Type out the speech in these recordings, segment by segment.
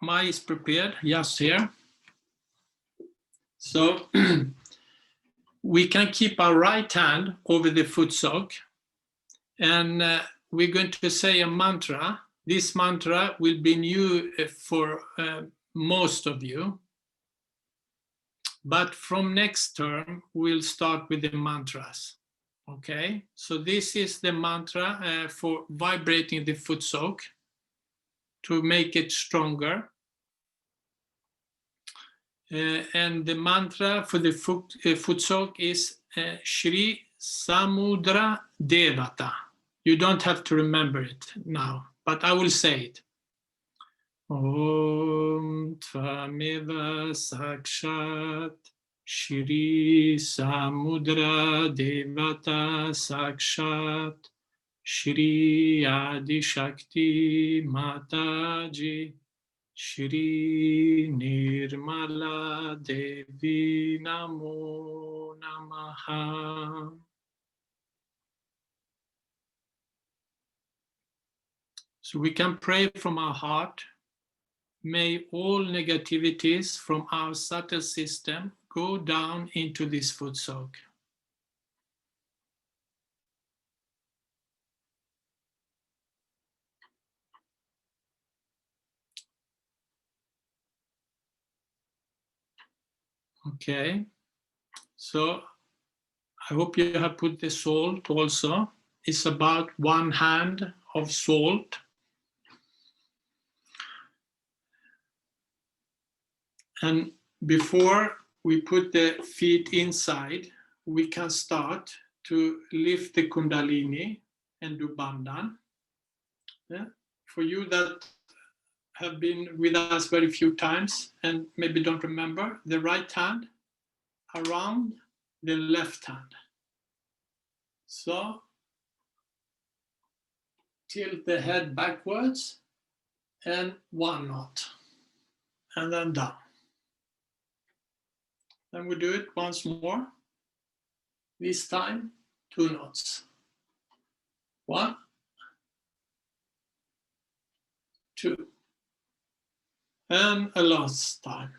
Mai is prepared. Yes, here. So we can keep our right hand over the foot sock, and we're going to say a mantra. This mantra will be new for most of you, but from next term, we'll start with the mantras. Okay, so this is the mantra for vibrating the foot sock to make it stronger. And the mantra for the foot sock is Shri Samudra Devata. You don't have to remember it now, but I will say it. Om Tvameva Sakshat Shri Samudra Devata Sakshat Shri Adi Shakti Mataji Shri Nirmala Devi Namo Namaha. So we can pray from our heart. May all negativities from our subtle system go down into this foot sock. Okay, so I hope you have put the salt also. It's about 1 hand of salt. And before we put the feet inside, we can start to lift the Kundalini and do Bandhan. Yeah? For you that have been with us very few times and maybe don't remember, the right hand around the left hand. So tilt the head backwards and 1 knot, and then down. Then we do it once more. This time 2 knots. 1, 2. And a last time.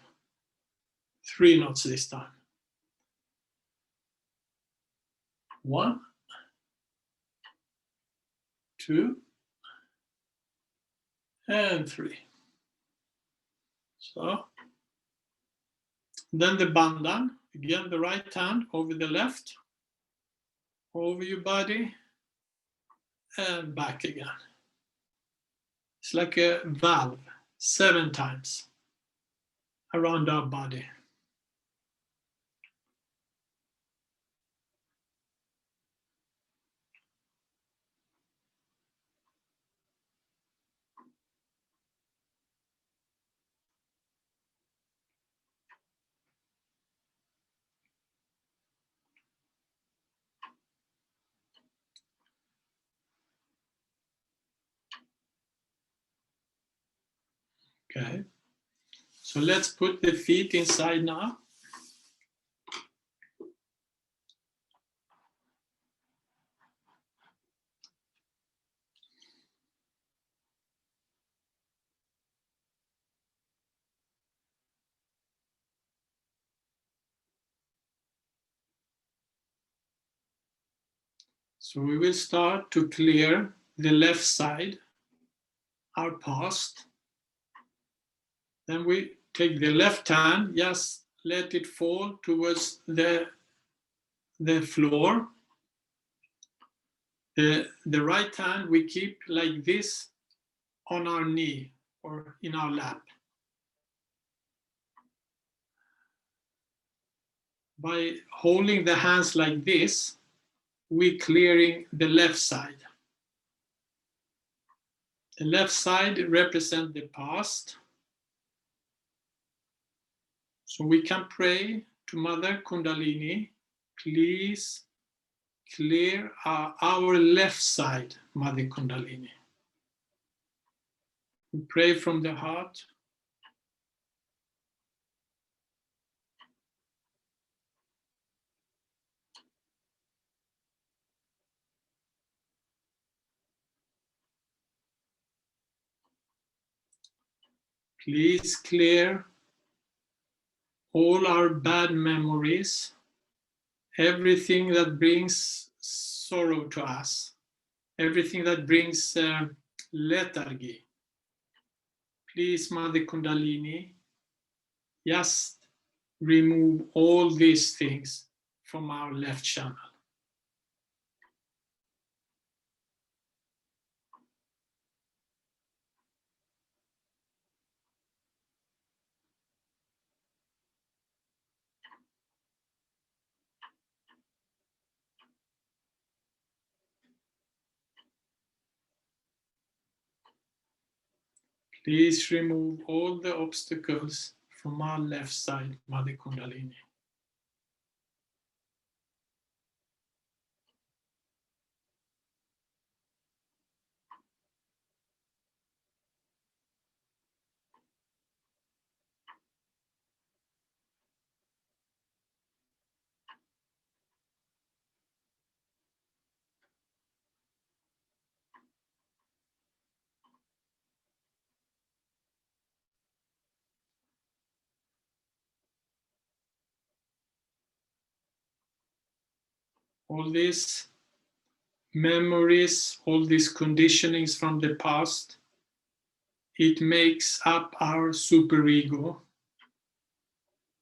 3 knots this time. 1, 2, and 3. So then the bandhan, again the right hand over the left, over your body, and back again. It's like a valve, 7 times around our body. Okay, so let's put the feet inside now. So we will start to clear the left side, our past. Then we take the left hand, just let it fall towards the floor. The right hand we keep like this on our knee or in our lap. By holding the hands like this, we're clearing the left side. The left side represents the past. So we can pray to Mother Kundalini, please clear our left side, Mother Kundalini. We pray from the heart. Please clear all our bad memories, everything that brings sorrow to us, everything that brings lethargy. Please, Mother Kundalini, just remove all these things from our left channel. Please remove all the obstacles from our left side, Mother Kundalini. All these memories, all these conditionings from the past, it makes up our superego.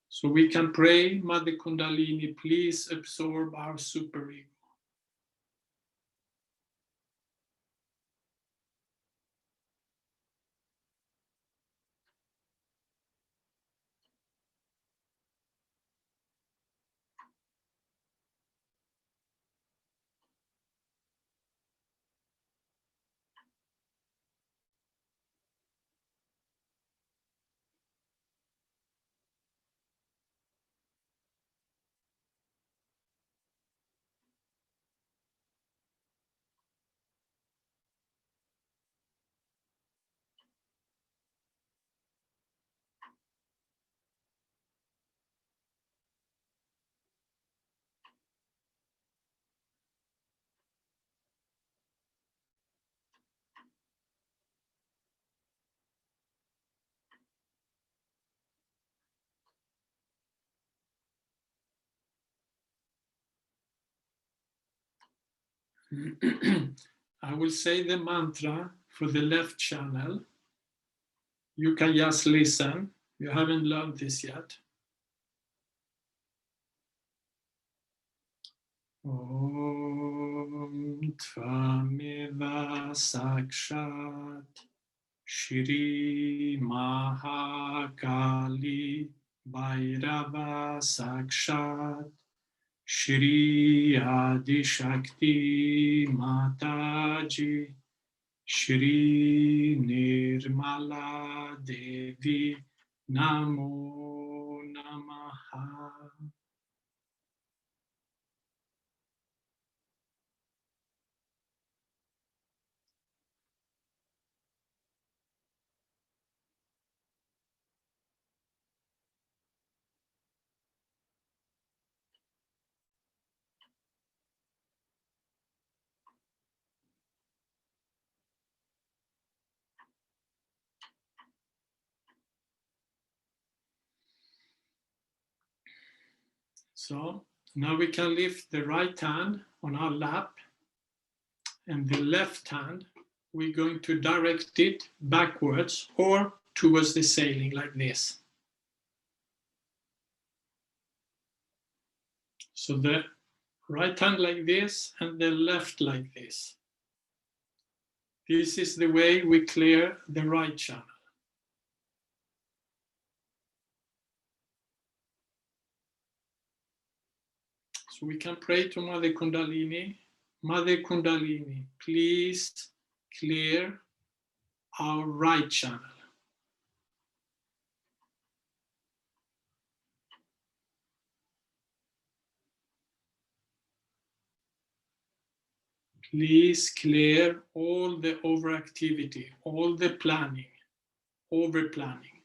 So we can pray, Mother Kundalini, please absorb our superego. I will say the mantra for the left channel. You can just listen. You haven't learned this yet. Om Tvameva Sakshat Shri Mahakali Bhairava Sakshat Shri Adi Shakti Mataji Shri Nirmala Devi Namo Namaha. So now we can lift the right hand on our lap, and the left hand, we're going to direct it backwards or towards the ceiling like this. So the right hand like this and the left like this. This is the way we clear the right channel. So we can pray to Mother Kundalini. Mother Kundalini, please clear our right channel. Please clear all the overactivity, all the planning, over-planning,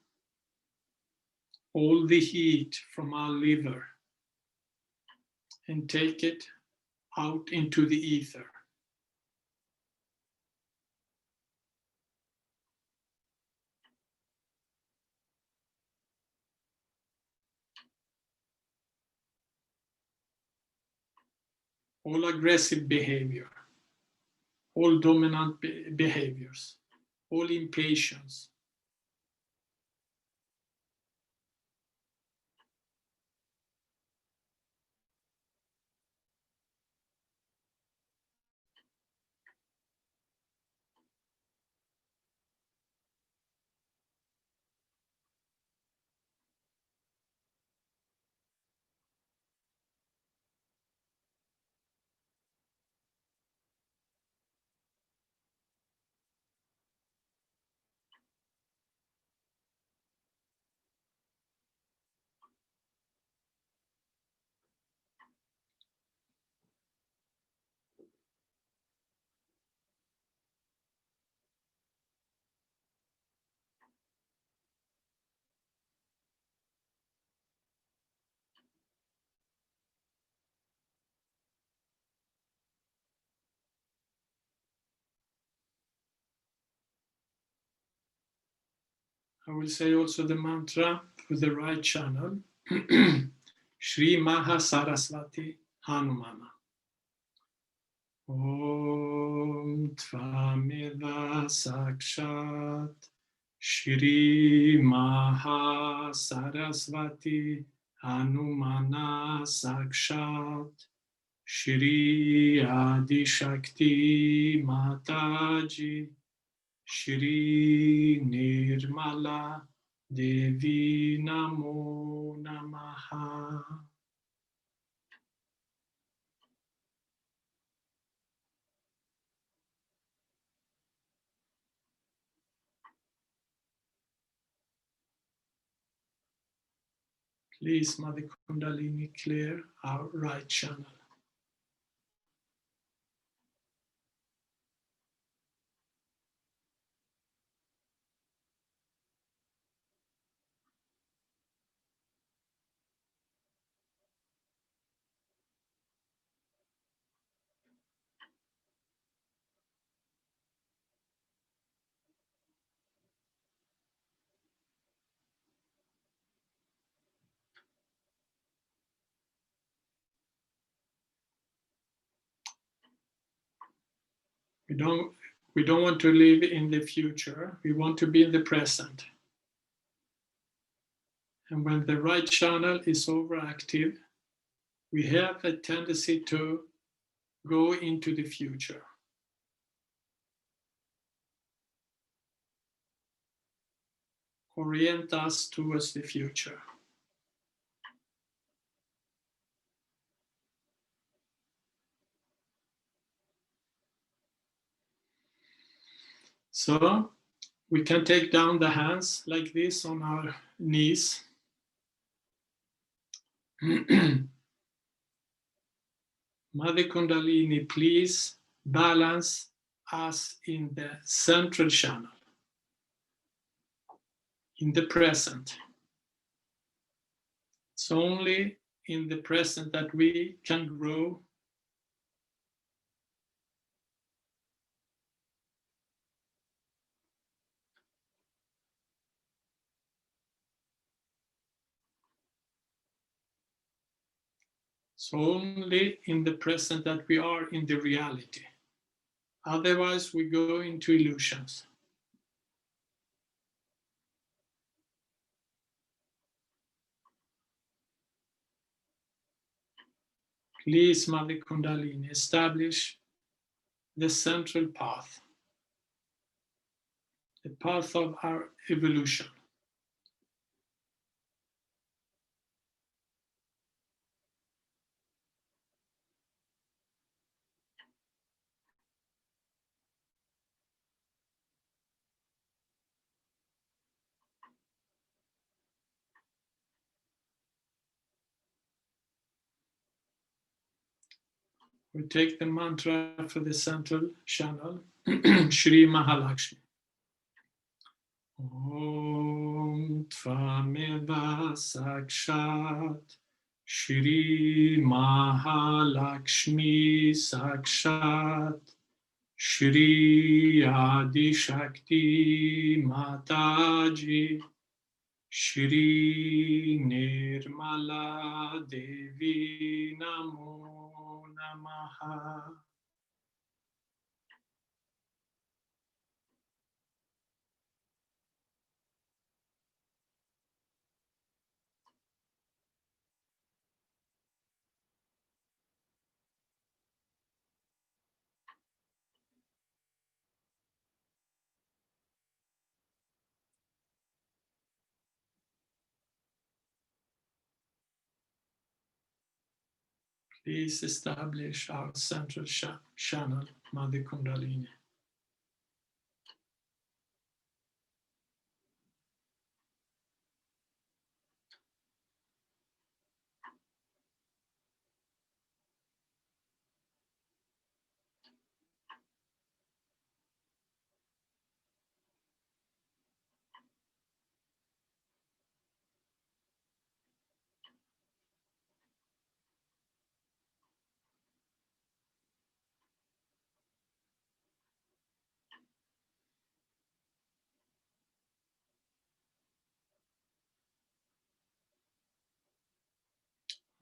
all the heat from our liver, and take it out into the ether. all aggressive behavior, all dominant behaviors, all impatience. I will say also the mantra for the right channel. Shri Maha Saraswati Hanumana. Om Tvameva Sakshat Shri Maha Saraswati Hanumana Sakshat Shri Adi Shakti Mataji Shri Nirmala Devi Namo Namaha. Please, Mother Kundalini, clear our right channel. We don't want to live in the future. We want to be in the present. And when the right channel is overactive, we have a tendency to go into the future. Orient us towards the future. So we can take down the hands like this on our knees. Mother Kundalini, please balance us in the central channel, in the present. It's only in the present that we can grow. It's only in the present that we are in the reality. Otherwise, we go into illusions. Please, Mother Kundalini, establish the central path, the path of our evolution. We take the mantra for the central channel, Shri Mahalakshmi. Om Tvameva Sakshat Shri Mahalakshmi Sakshat Shri Adi Shakti Mataji Shri Nirmala Devi Namo Namaha. Please establish our central channel, Mother Kundalini.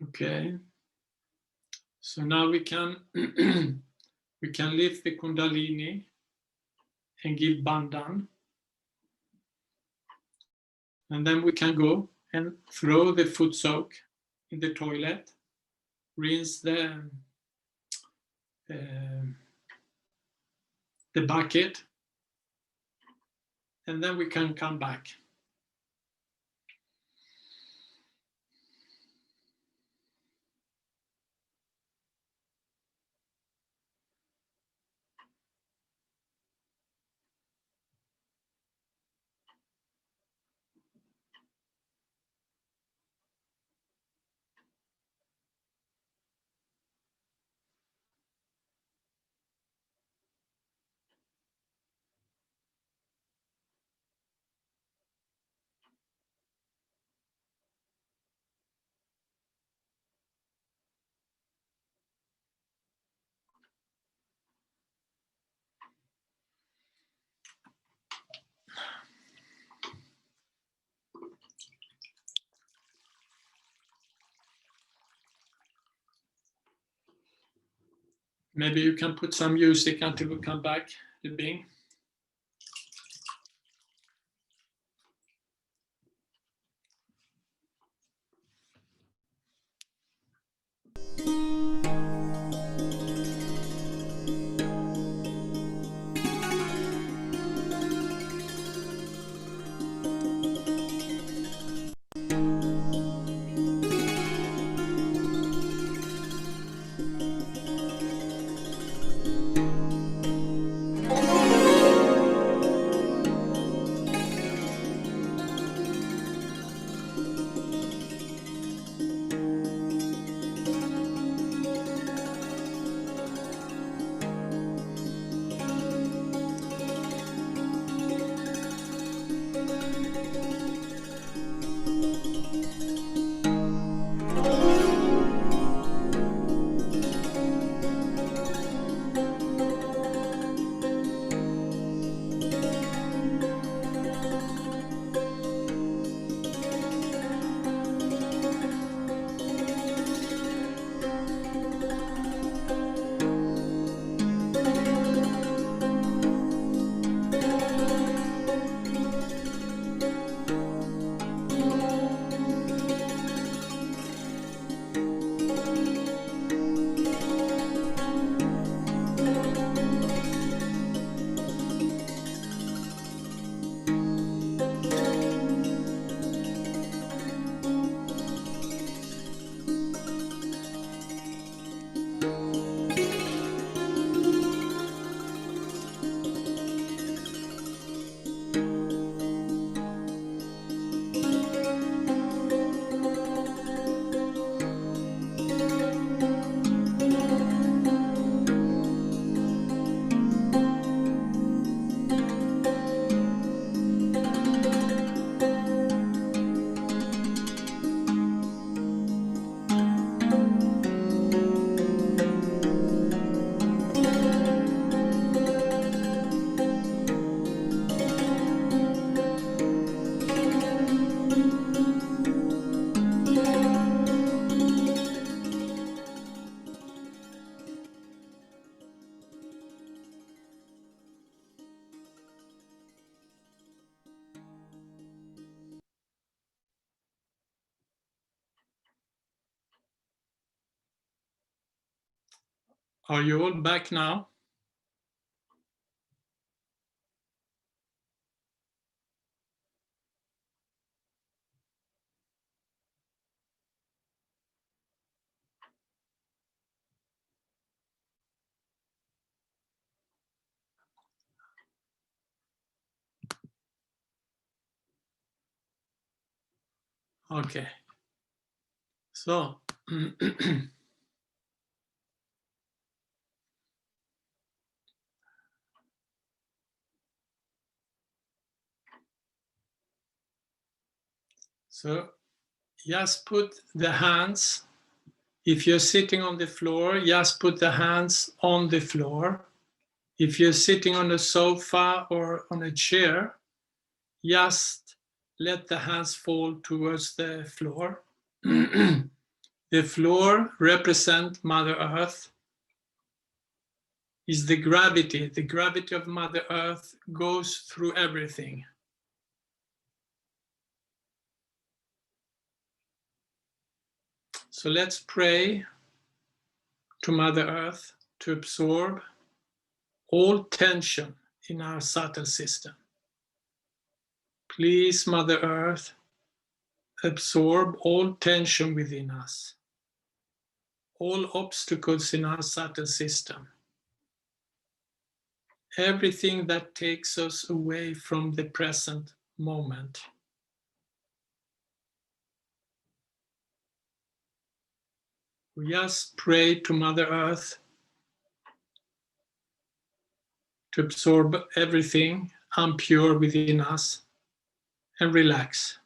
Okay, so now we can we can lift the Kundalini and give Bandhan, and then we can go and throw the foot soak in the toilet, rinse the bucket, and then we can come back. Maybe you can put some music until we come back, the Bing. Are you all back now? Okay. So, just put the hands, if you're sitting on the floor, just put the hands on the floor. If you're sitting on a sofa or on a chair, just let the hands fall towards the floor. The floor represents Mother Earth, is the gravity. The gravity of Mother Earth goes through everything. So let's pray to Mother Earth to absorb all tension in our subtle system. Please, Mother Earth, absorb all tension within us, all obstacles in our subtle system, everything that takes us away from the present moment. We just pray to Mother Earth to absorb everything impure within us and relax.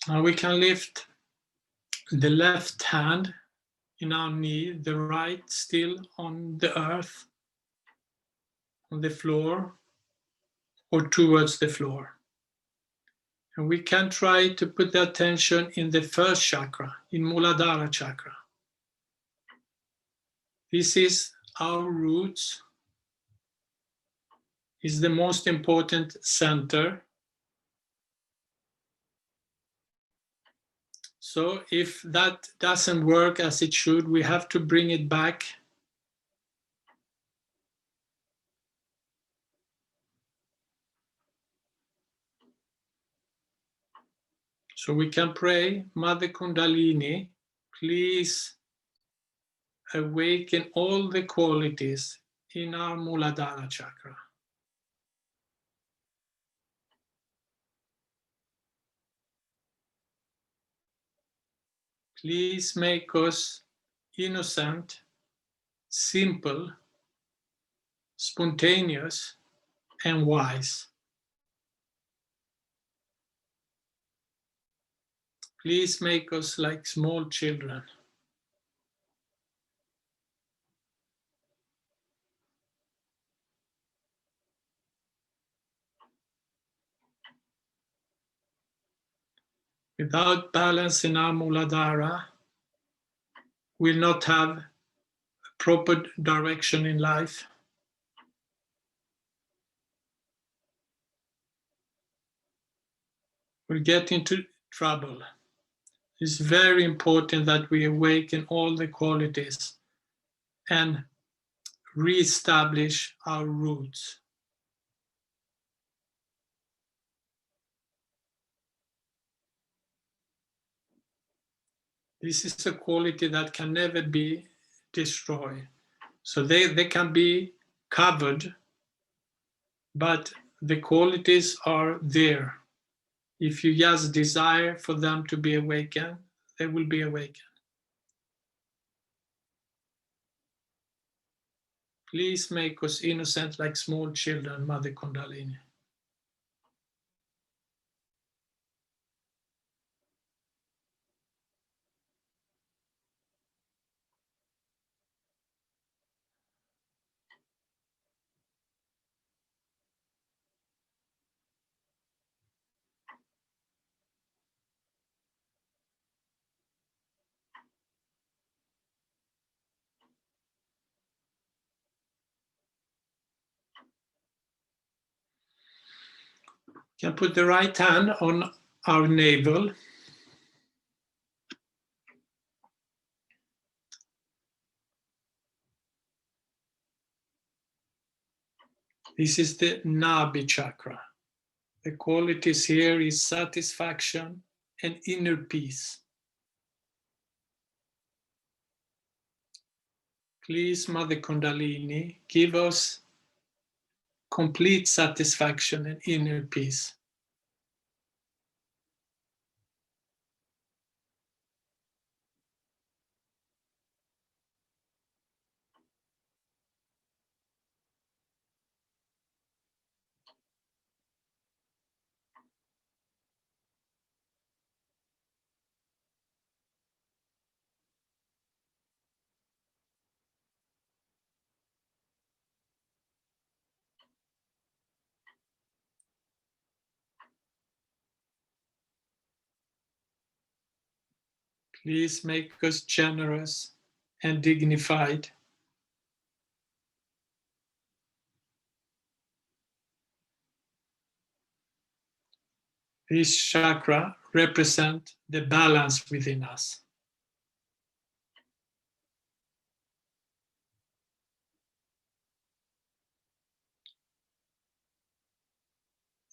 Now we can lift the left hand in our knee, the right still on the earth, on the floor, or towards the floor. And we can try to put the attention in the first chakra, in Muladhara Chakra. This is our roots, is the most important center. So if that doesn't work as it should, we have to bring it back. So we can pray, Mother Kundalini, please awaken all the qualities in our Muladhara Chakra. Please make us innocent, simple, spontaneous, and wise. Please make us like small children. Without balance in our Muladhara, we'll not have proper direction in life. We'll get into trouble. It's very important that we awaken all the qualities and re-establish our roots. This is a quality that can never be destroyed. So they can be covered, but the qualities are there. If you just desire for them to be awakened, they will be awakened. Please make us innocent like small children, Mother Kundalini. Can put the right hand on our navel. This is the Nabi Chakra. The qualities here is satisfaction and inner peace. Please, Mother Kundalini, give us complete satisfaction and inner peace. Please make us generous and dignified. This chakra represents the balance within us.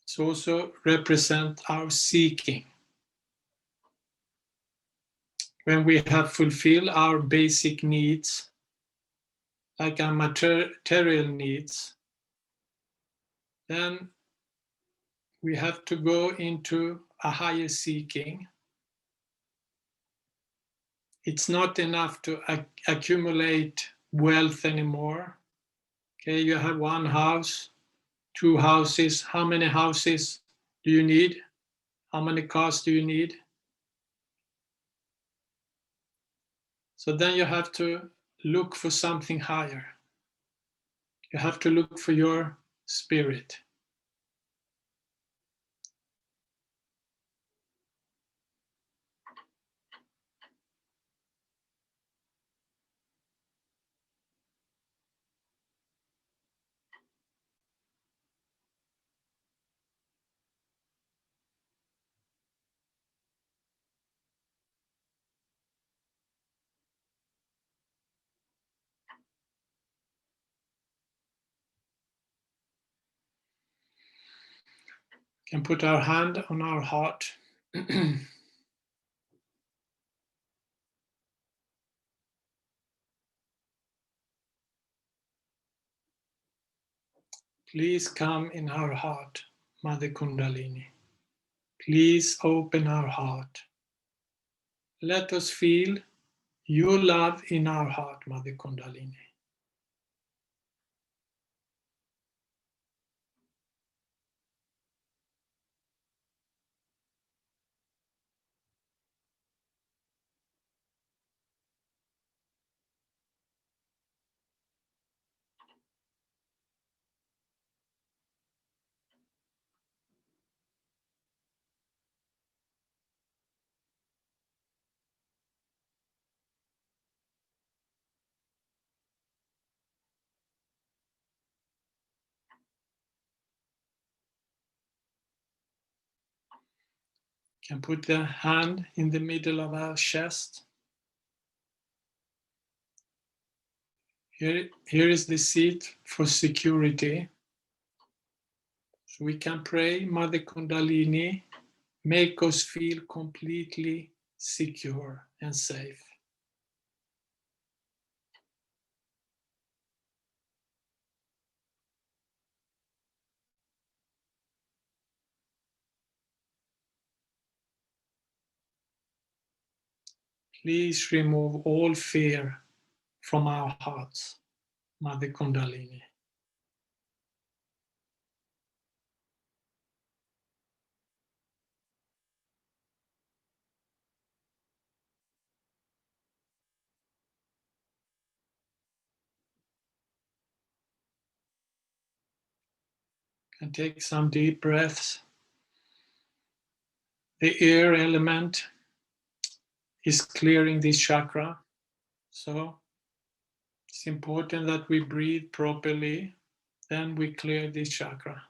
It also represents our seeking. When we have fulfilled our basic needs, like our material needs, then we have to go into a higher seeking. It's not enough to accumulate wealth anymore. Okay, you have one house, two houses. How many houses do you need? How many cars do you need? So then you have to look for something higher. You have to look for your spirit. We can put our hand on our heart. Please come in our heart, Mother Kundalini. Please open our heart. Let us feel your love in our heart, Mother Kundalini. Can put the hand in the middle of our chest. Here is the seat for security. So we can pray, Mother Kundalini, make us feel completely secure and safe. Please remove all fear from our hearts, Mother Kundalini. And take some deep breaths. The air element is clearing this chakra. So it's important that we breathe properly. Then we clear this chakra.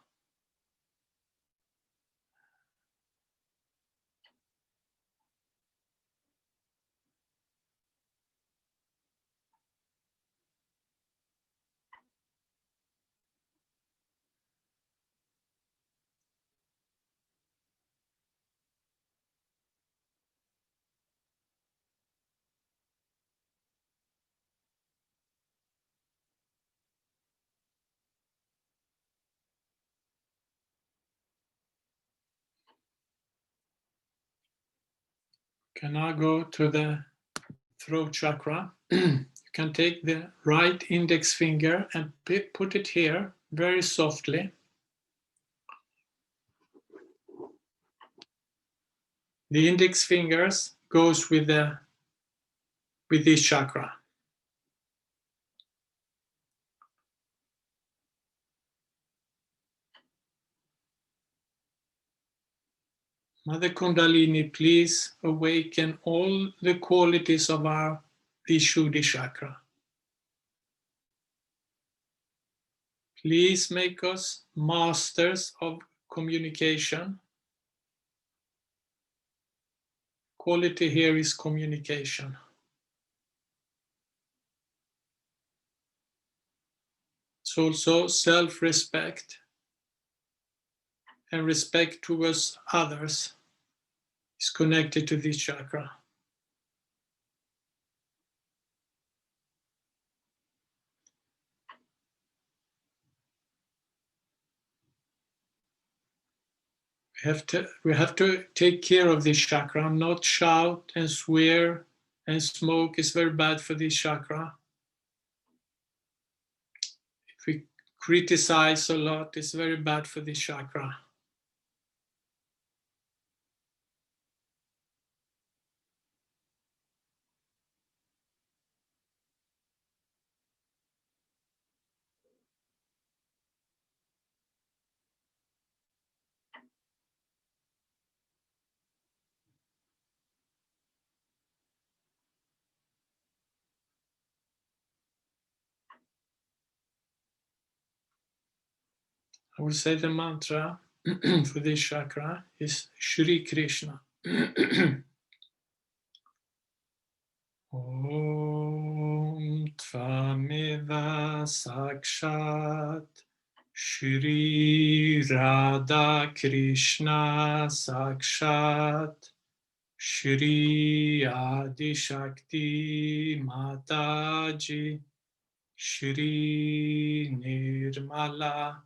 Can now go to the throat chakra. You can take the right index finger and put it here very softly. The index fingers goes with this chakra. Mother Kundalini, please awaken all the qualities of our Vishuddhi chakra. Please make us masters of communication. Quality here is communication. It's also self-respect and respect towards others is connected to this chakra. We have to take care of this chakra, not shout and swear and smoke is very bad for this chakra. If we criticize a lot, it's very bad for this chakra. I will say the mantra for this chakra is Shri Krishna. Om Tvameva Sakshat Shri Radha Krishna Sakshat Shri Adi Shakti Mataji Shri Nirmala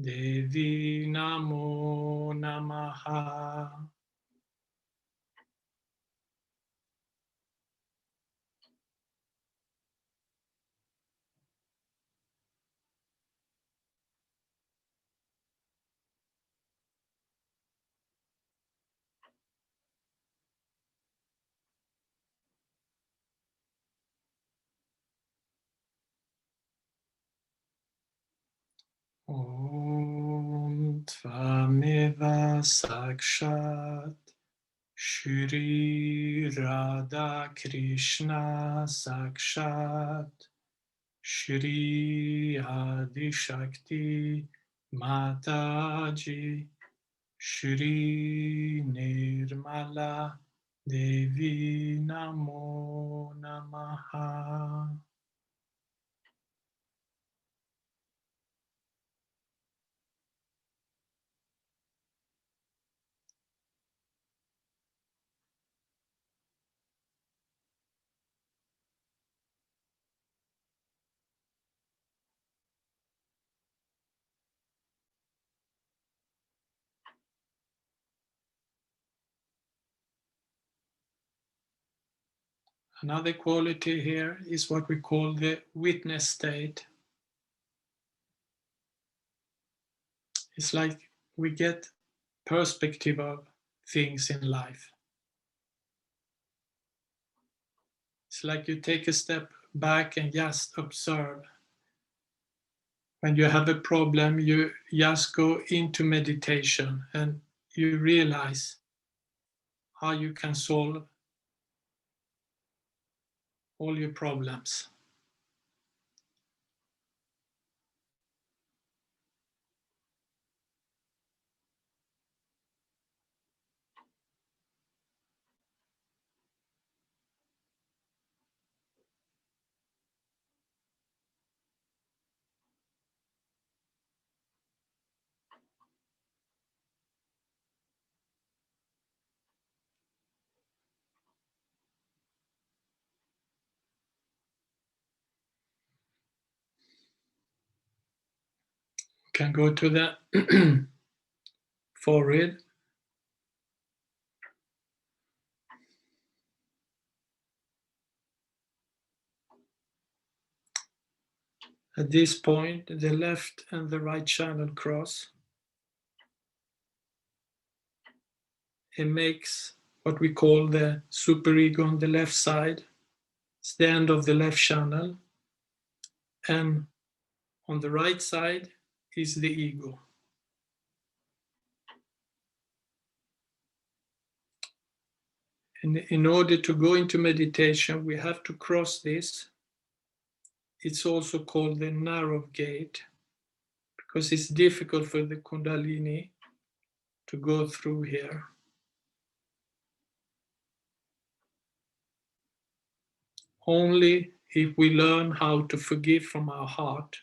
Devi Namo Namaha. Om Tvameva Sakshat Shri Radha Krishna Sakshat Shri Adi Shakti Mataji Shri Nirmala Devi Namo Namaha. Another quality here is what we call the witness state. It's like we get perspective of things in life. It's like you take a step back and just observe. When you have a problem, you just go into meditation and you realize how you can solve all your problems. You can go to the forehead. At this point, the left and the right channel cross. It makes what we call the superego on the left side. It's the end of the left channel. And on the right side is the ego. And in order to go into meditation, we have to cross this. It's also called the narrow gate because it's difficult for the Kundalini to go through here. Only if we learn how to forgive from our heart,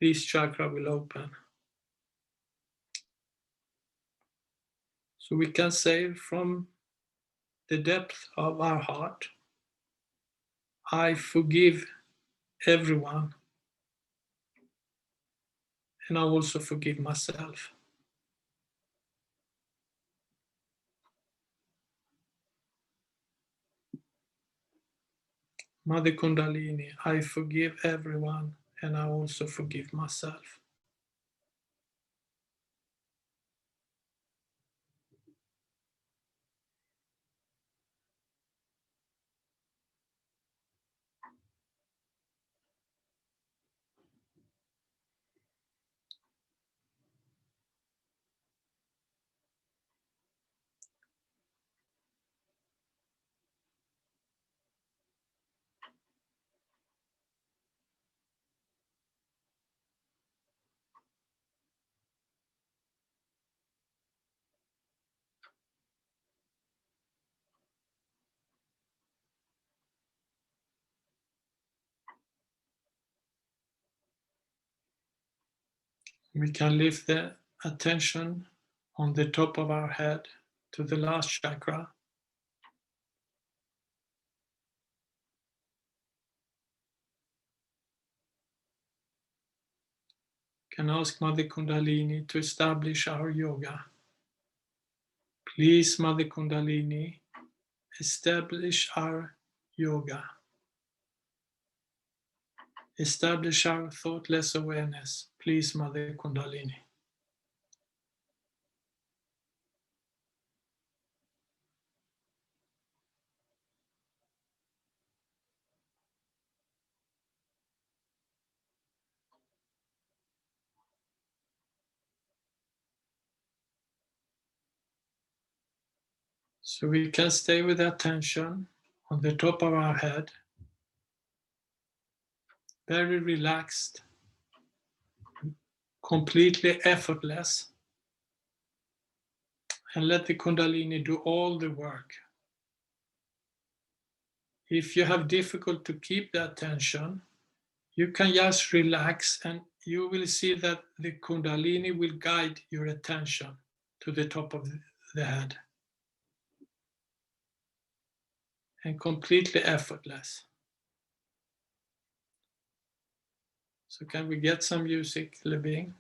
this chakra will open. So we can say from the depth of our heart, I forgive everyone, and I also forgive myself. Mother Kundalini, I forgive everyone, and I also forgive myself. We can lift the attention on the top of our head to the last chakra. Can ask Mother Kundalini to establish our yoga. Please, Mother Kundalini, establish our yoga. Establish our thoughtless awareness. Please, Mother Kundalini. So we can stay with attention on the top of our head, very relaxed, completely effortless, and let the Kundalini do all the work. If you have difficult to keep the attention, you can just relax and you will see that the Kundalini will guide your attention to the top of the head. And completely effortless. So can we get some music, Lebing?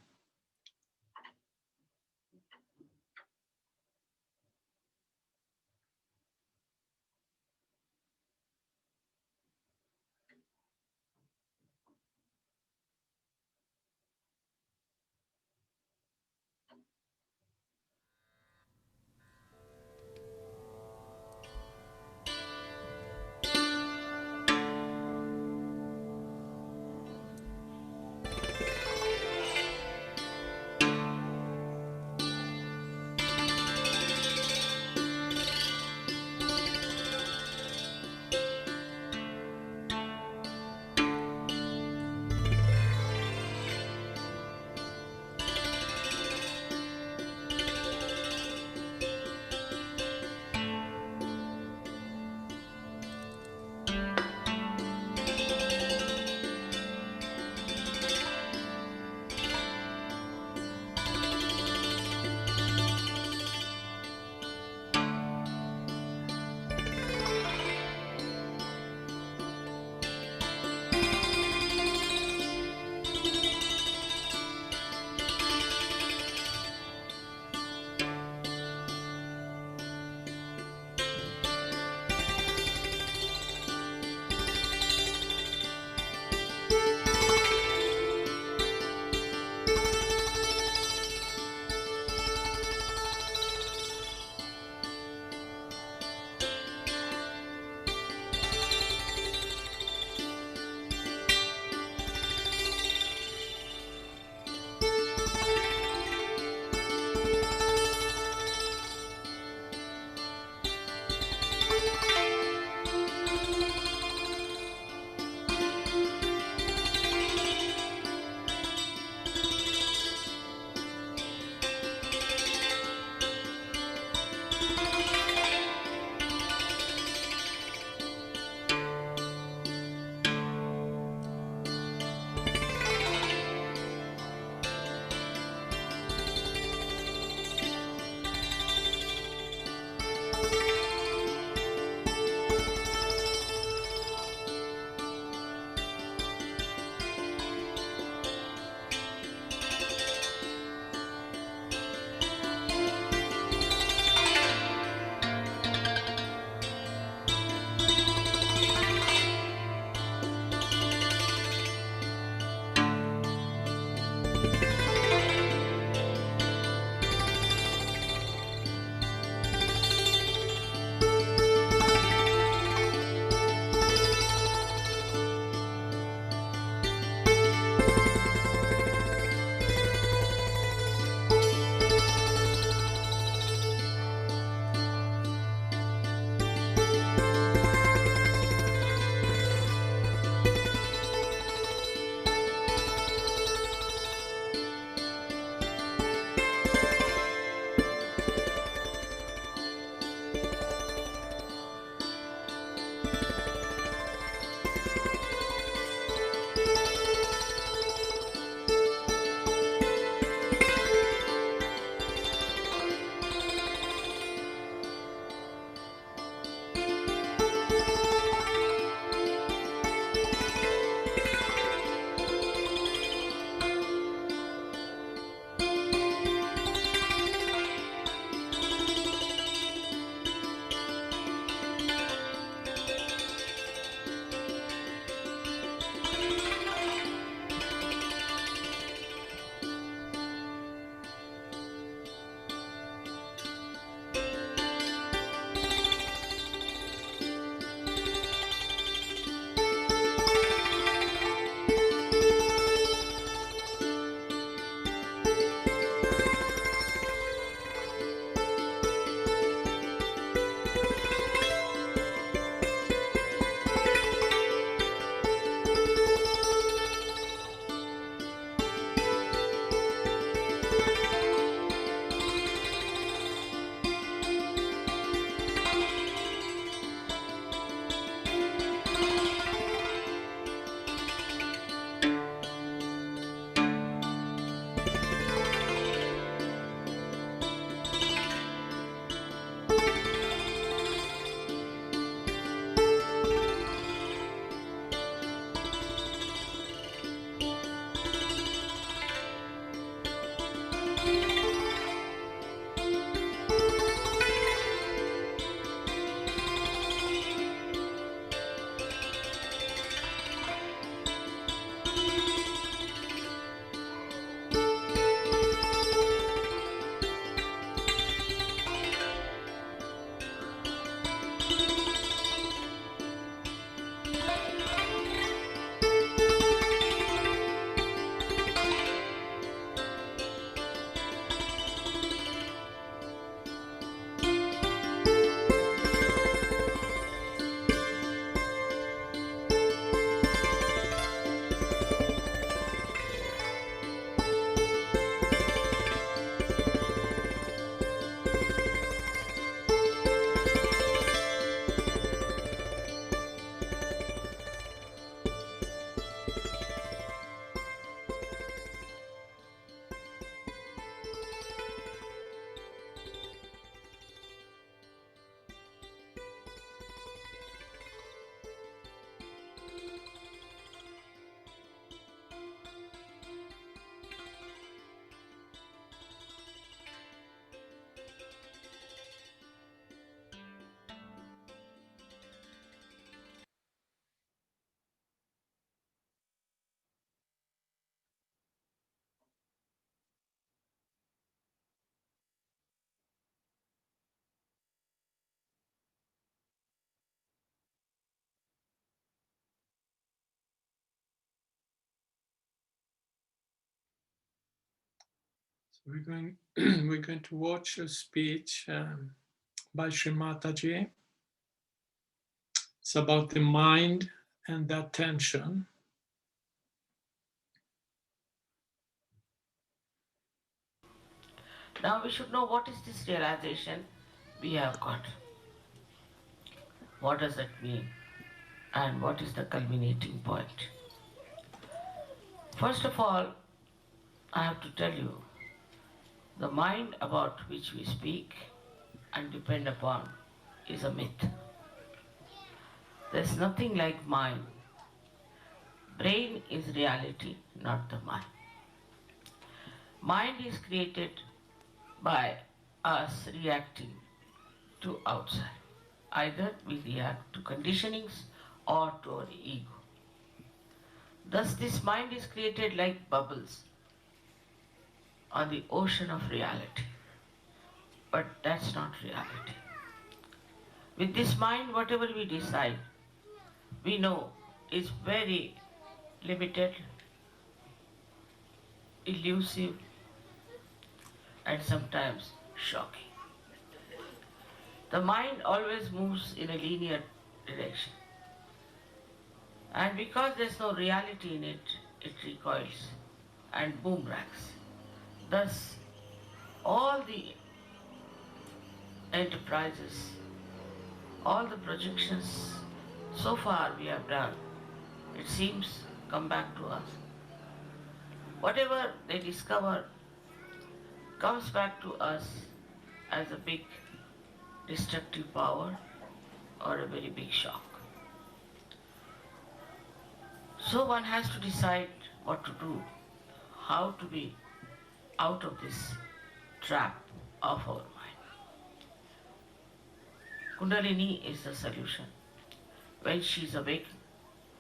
We're going, we're going to watch a speech by Sri Mataji. It's about the mind and the attention. Now we should know what is this realization we have got. What does that mean? And what is the culminating point? First of all, I have to tell you, the mind about which we speak and depend upon is a myth. There's nothing like mind. Brain is reality, not the mind. Mind is created by us reacting to outside. Either we react to conditionings or to our ego. Thus, this mind is created like bubbles on the ocean of reality. But that's not reality. With this mind, whatever we decide, we know is very limited, elusive, and sometimes shocking. The mind always moves in a linear direction. And because there's no reality in it, it recoils and boomerangs. Thus, all the enterprises, all the projections so far we have done, it seems come back to us. Whatever they discover comes back to us as a big destructive power or a very big shock. So one has to decide what to do, how to be out of this trap of our mind. Kundalini is the solution. When she is awake,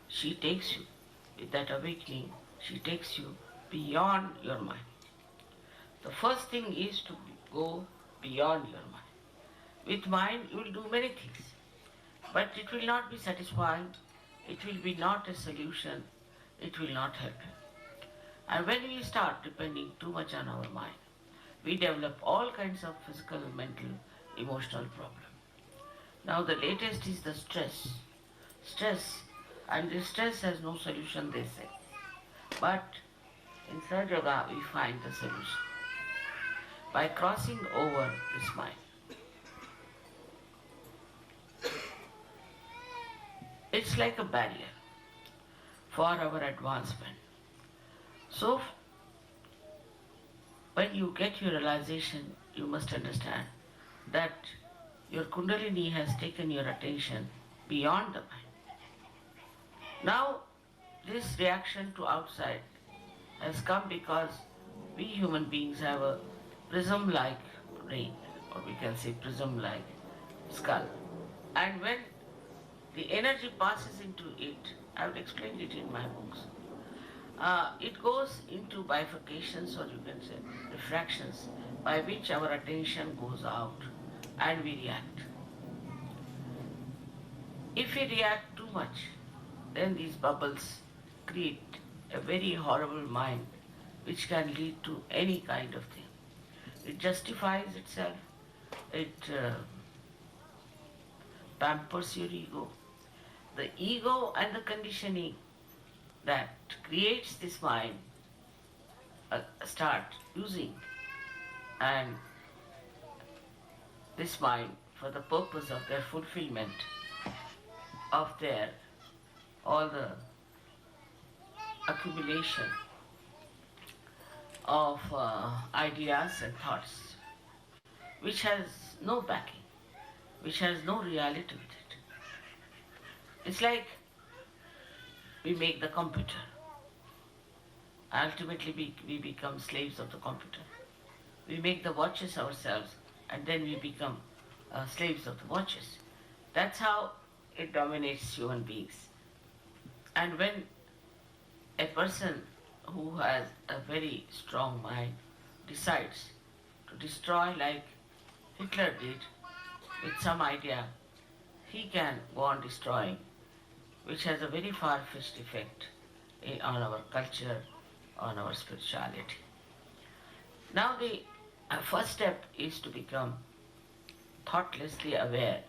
she takes you. With that awakening, she takes you beyond your mind. The first thing is to go beyond your mind. With mind, you will do many things, but it will not be satisfying. It will be not a solution. It will not help you. And when we start depending too much on our mind, we develop all kinds of physical, mental, emotional problems. Now the latest is the stress. Stress, and this stress has no solution, they say. But in Sahaja Yoga, we find the solution by crossing over this mind. It's like a barrier for our advancement. So, when you get your realization, you must understand that your Kundalini has taken your attention beyond the mind. Now, this reaction to outside has come because we human beings have a prism-like brain, or we can say prism-like skull. And when the energy passes into it, I have explained it in my books, it goes into bifurcations, or you can say refractions, by which our attention goes out and we react. If we react too much, then these bubbles create a very horrible mind which can lead to any kind of thing. It justifies itself, it pampers your ego. The ego and the conditioning that creates this mind start using, and this mind for the purpose of their fulfillment of their all the accumulation of ideas and thoughts which has no backing, which has no reality with it. It's like we make the computer. Ultimately we become slaves of the computer. We make the watches ourselves and then we become slaves of the watches. That's how it dominates human beings. And when a person who has a very strong mind decides to destroy like Hitler did with some idea, he can go on destroying, which has a very far-fetched effect on our culture, on our spirituality. Now the first step is to become thoughtlessly aware,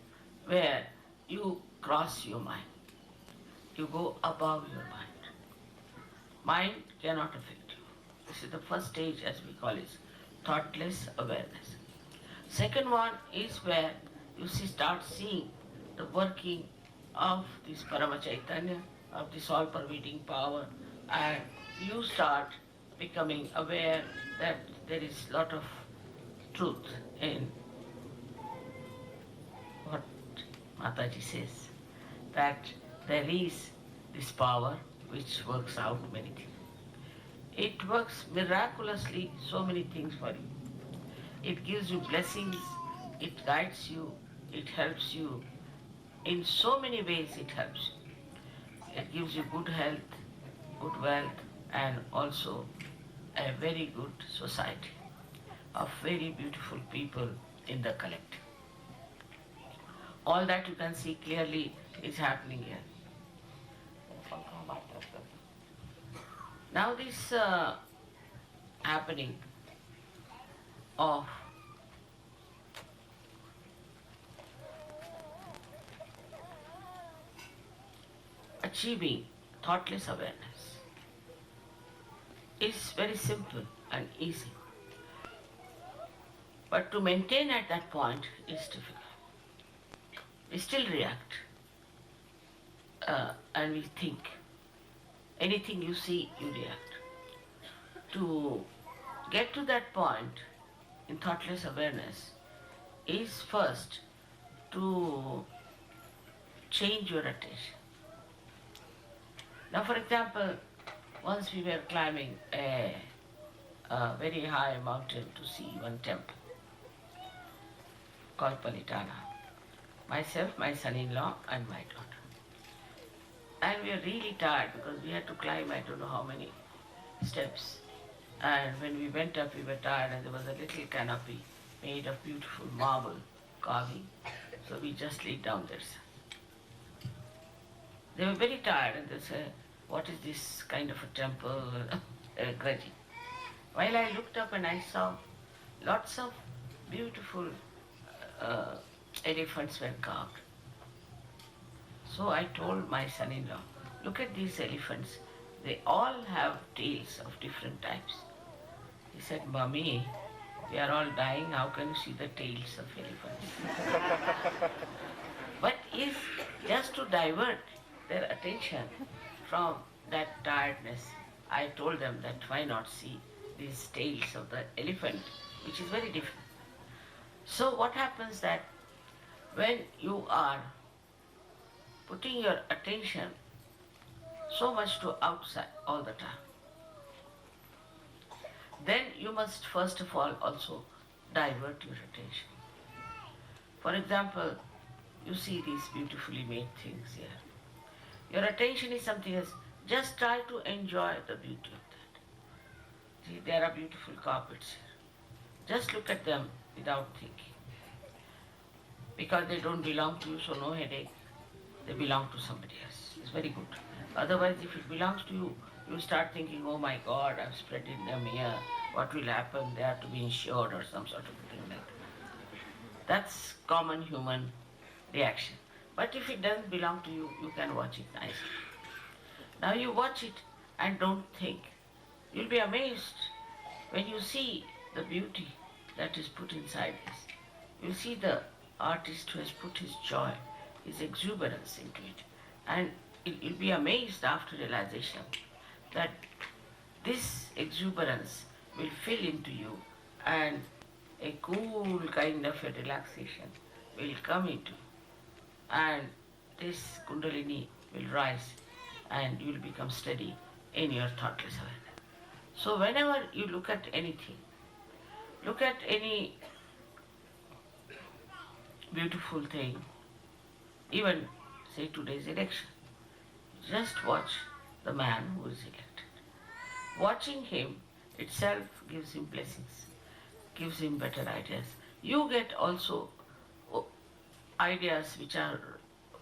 where you cross your mind. You go above your mind. Mind cannot affect you. This is the first stage, as we call it, thoughtless awareness. Second one is where you start seeing the working of this Parama Chaitanya, of this all-pervading power, and you start becoming aware that there is a lot of truth in what Mataji says, that there is this power which works out many things. It works miraculously so many things for you. It gives you blessings, it guides you, it helps you. In so many ways it helps you. It gives you good health, good wealth, and also a very good society of very beautiful people in the collective. All that you can see clearly is happening here. Now this happening of achieving thoughtless awareness is very simple and easy. But to maintain at that point is difficult. We still react and we think. Anything you see, you react. To get to that point in thoughtless awareness is first to change your attention. Now, for example, once we were climbing a very high mountain to see one temple called Palitana. Myself, my son-in-law, and my daughter. And we were really tired because we had to climb I don't know how many steps. And when we went up, we were tired, and there was a little canopy made of beautiful marble carving. So we just laid down there. They were very tired, and they said, "What is this kind of a temple?" Grudging. While I looked up and I saw lots of beautiful elephants were carved. So I told my son-in-law, "Look at these elephants. They all have tails of different types." He said, "Mummy, we are all dying. How can you see the tails of elephants?" But if just to divert their attention from that tiredness, I told them that why not see these tails of the elephant, which is very different. So what happens that when you are putting your attention so much to outside all the time, then you must first of all also divert your attention. For example, you see these beautifully made things here. Your attention is something else. Just try to enjoy the beauty of that. See, there are beautiful carpets here. Just look at them without thinking. Because they don't belong to you, so no headache. They belong to somebody else. It's very good. Otherwise, if it belongs to you, you start thinking, "Oh my God, I've spread them here. What will happen? They have to be insured," or some sort of thing like that. That's common human reaction. But if it doesn't belong to you, you can watch it nicely. Now you watch it and don't think. You'll be amazed when you see the beauty that is put inside this. You'll see the artist who has put his joy, his exuberance into it. And you'll be amazed after realization that this exuberance will fill into you and a cool kind of a relaxation will come into you. And this Kundalini will rise and you will become steady in your thoughtless awareness. So whenever you look at anything, look at any beautiful thing, even say today's election, just watch the man who is elected. Watching him itself gives him blessings, gives him better ideas. You get also ideas which are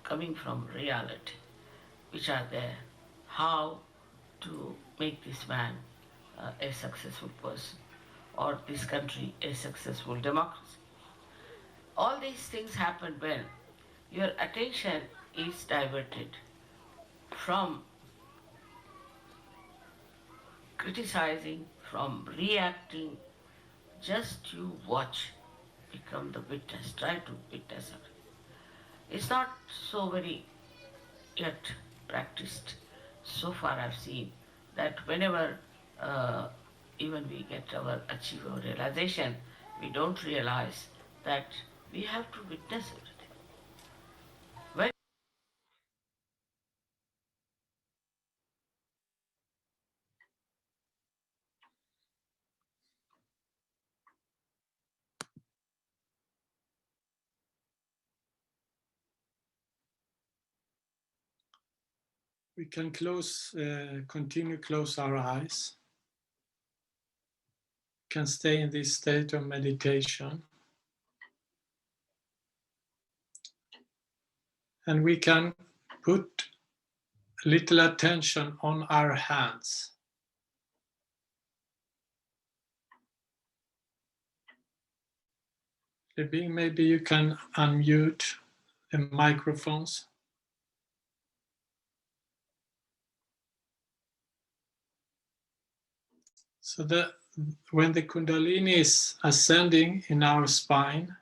coming from reality, which are there, how to make this man a successful person, or this country a successful democracy. All these things happen when your attention is diverted from criticizing, from reacting. Just you watch, become the witness, try to witness it. It's not so very yet practiced. So far I've seen that whenever even we get our achieve our realization, we don't realize that we have to witness everything. When We can continue close our eyes. Can stay in this state of meditation. And we can put little attention on our hands. Maybe you can unmute the microphones. So that when the Kundalini is ascending in our spine,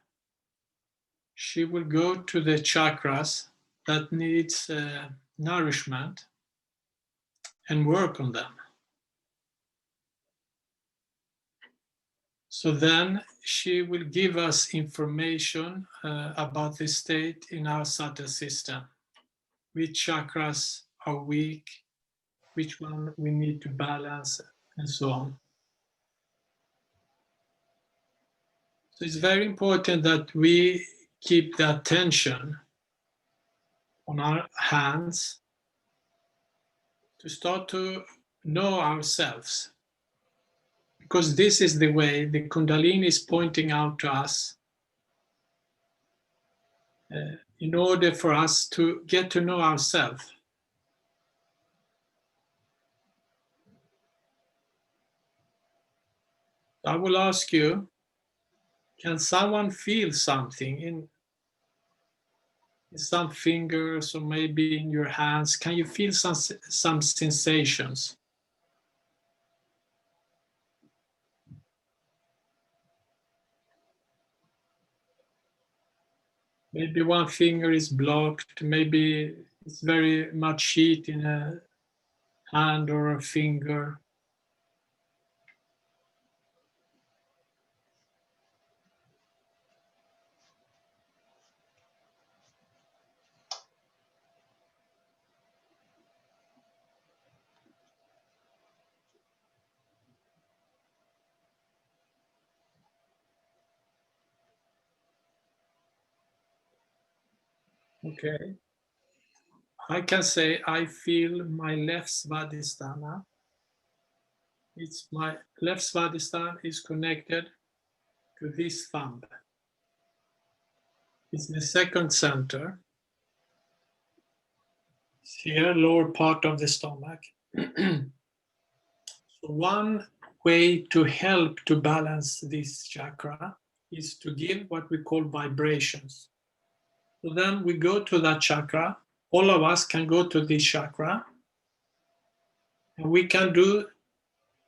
she will go to the chakras that needs nourishment and work on them. So then she will give us information about the state in our subtle system, which chakras are weak, which one we need to balance, and so on. So it's very important that we keep the attention on our hands to start to know ourselves. Because this is the way the Kundalini is pointing out to us in order for us to get to know ourselves. I will ask you, can someone feel something in some fingers or maybe in your hands? Can you feel some sensations? Maybe one finger is blocked, maybe it's very much heat in a hand or a finger. Okay. I can say I feel my left svadhisthana. It's my left svadhisthana is connected to this thumb. It's the second center. It's here, lower part of the stomach. So one way to help to balance this chakra is to give what we call vibrations. So then we go to that chakra. All of us can go to this chakra and we can do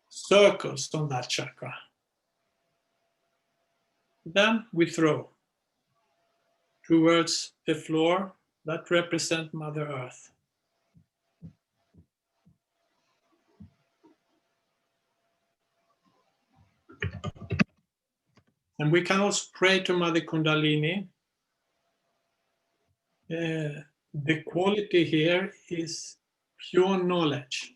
circles on that chakra. Then we throw towards the floor that represent Mother Earth. And we can also pray to Mother Kundalini. The quality here is pure knowledge.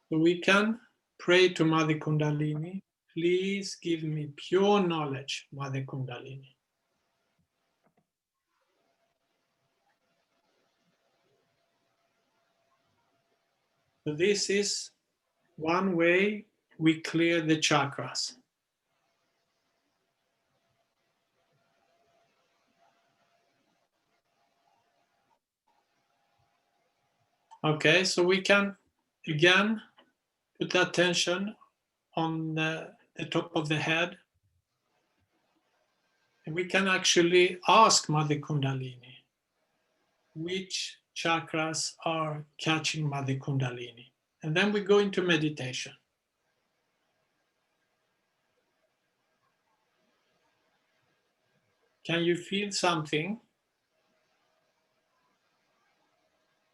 So we can pray to Mother Kundalini, please give me pure knowledge, Mother Kundalini. So this is one way we clear the chakras. Okay, so we can again put attention on the the top of the head. And we can actually ask Mother Kundalini which chakras are catching Mother Kundalini. And then we go into meditation. Can you feel something?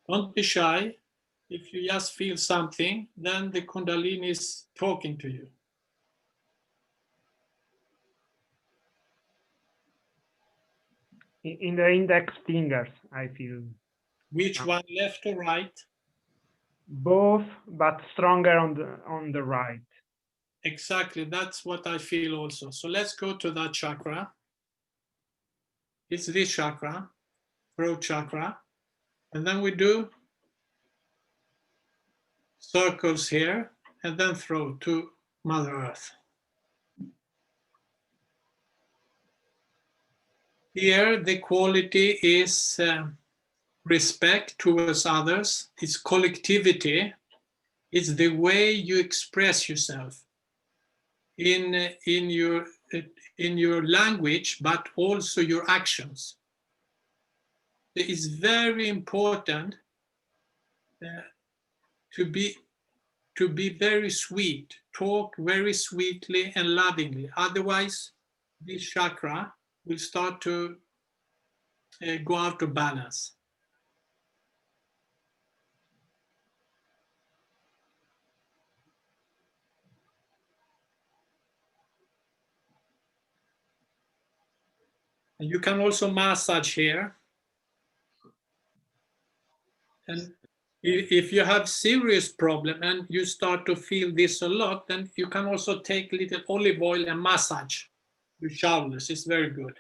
Don't be shy. If you just feel something, then the Kundalini is talking to you. In the index fingers, I feel. Which one, left or right? Both, but stronger on the right. Exactly, that's what I feel also. So let's go to that chakra. It's this chakra, throat chakra. And then we do circles here and then throat to Mother Earth. Here the quality is respect towards others, it's collectivity, it's the way you express yourself in your language, but also your actions. It is very important to be very sweet, talk very sweetly and lovingly. Otherwise, this chakra will start to go out of balance. And you can also massage here. And if you have serious problem and you start to feel this a lot, then you can also take a little olive oil and massage your shoulders. It's very good.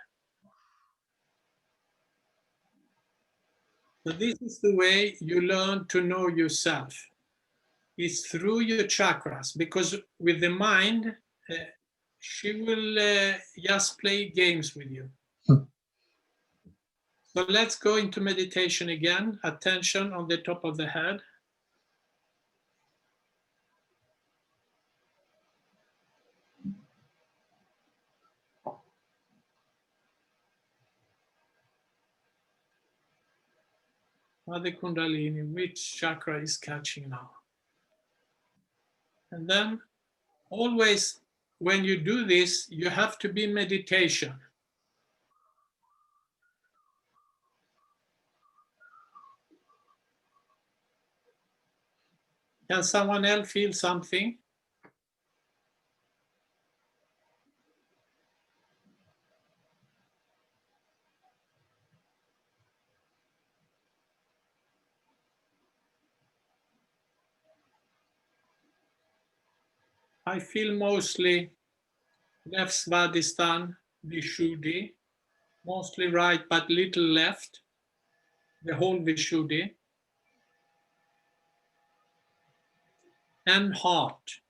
So this is the way you learn to know yourself. It's through your chakras, because with the mind, she will just play games with you. So let's go into meditation again. Attention on the top of the head. Mother Kundalini, which chakra is catching now? And then always when you do this, you have to be in meditation. Can someone else feel something? I feel mostly left Svadhisthana, Vishuddhi, mostly right, but little left, the whole Vishuddhi, and heart.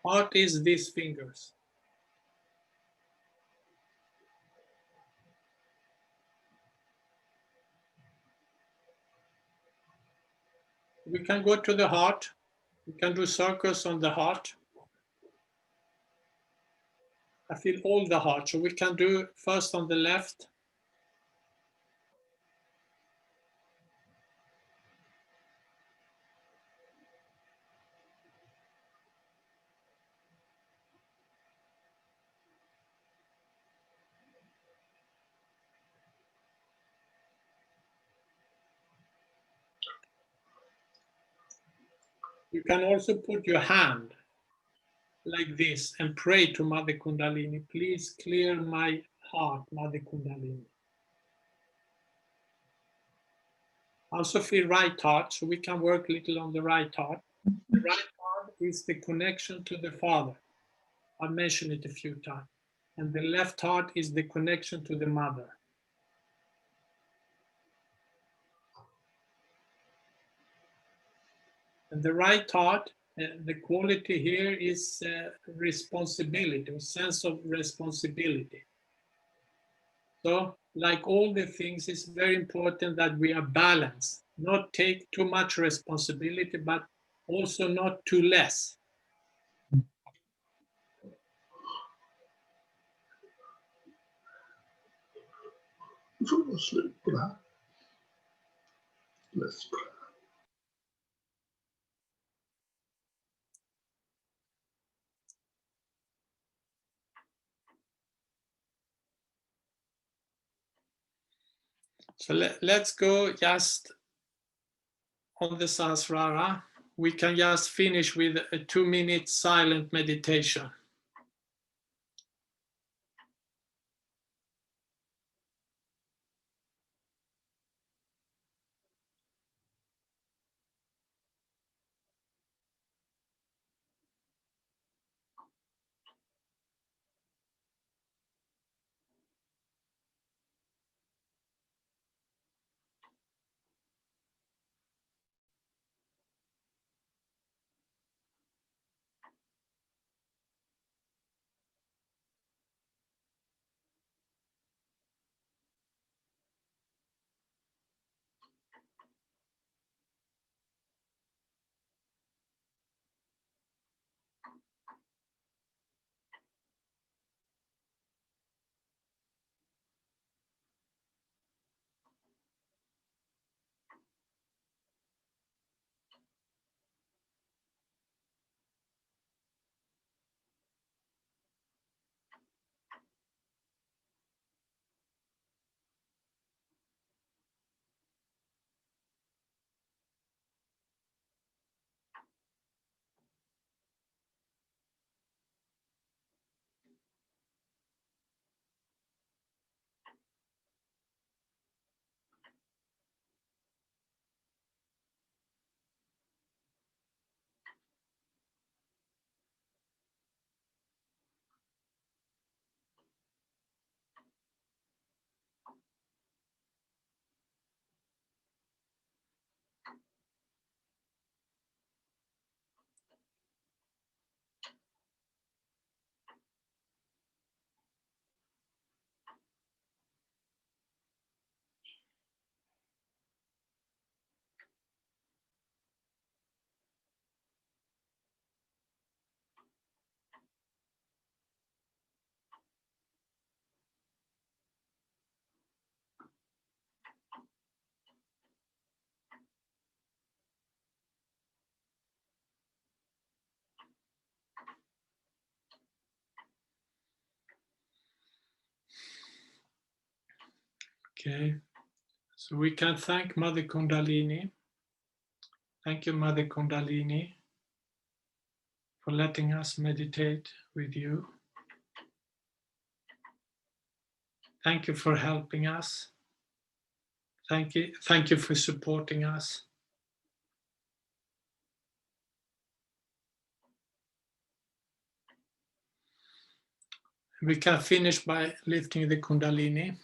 Heart is these fingers. We can go to the heart. We can do circles on the heart. I feel all the heart. So we can do first on the left. You can also put your hand like this and pray to Mother Kundalini. Please clear my heart, Mother Kundalini. Also feel right heart, so we can work a little on the right heart. The right heart is the connection to the Father. I've mentioned it a few times. And the left heart is the connection to the Mother. And the right heart, the quality here is responsibility, a sense of responsibility. So, like all the things, it's very important that we are balanced, not take too much responsibility, but Also not too less. Du får vara slut på det här. Less. So let's go just on the Sahasrara. We can just finish with a 2-minute silent meditation. Okay, so we can thank Mother Kundalini. Thank you, Mother Kundalini, for letting us meditate with you. Thank you for helping us. Thank you for supporting us. We can finish by lifting the Kundalini.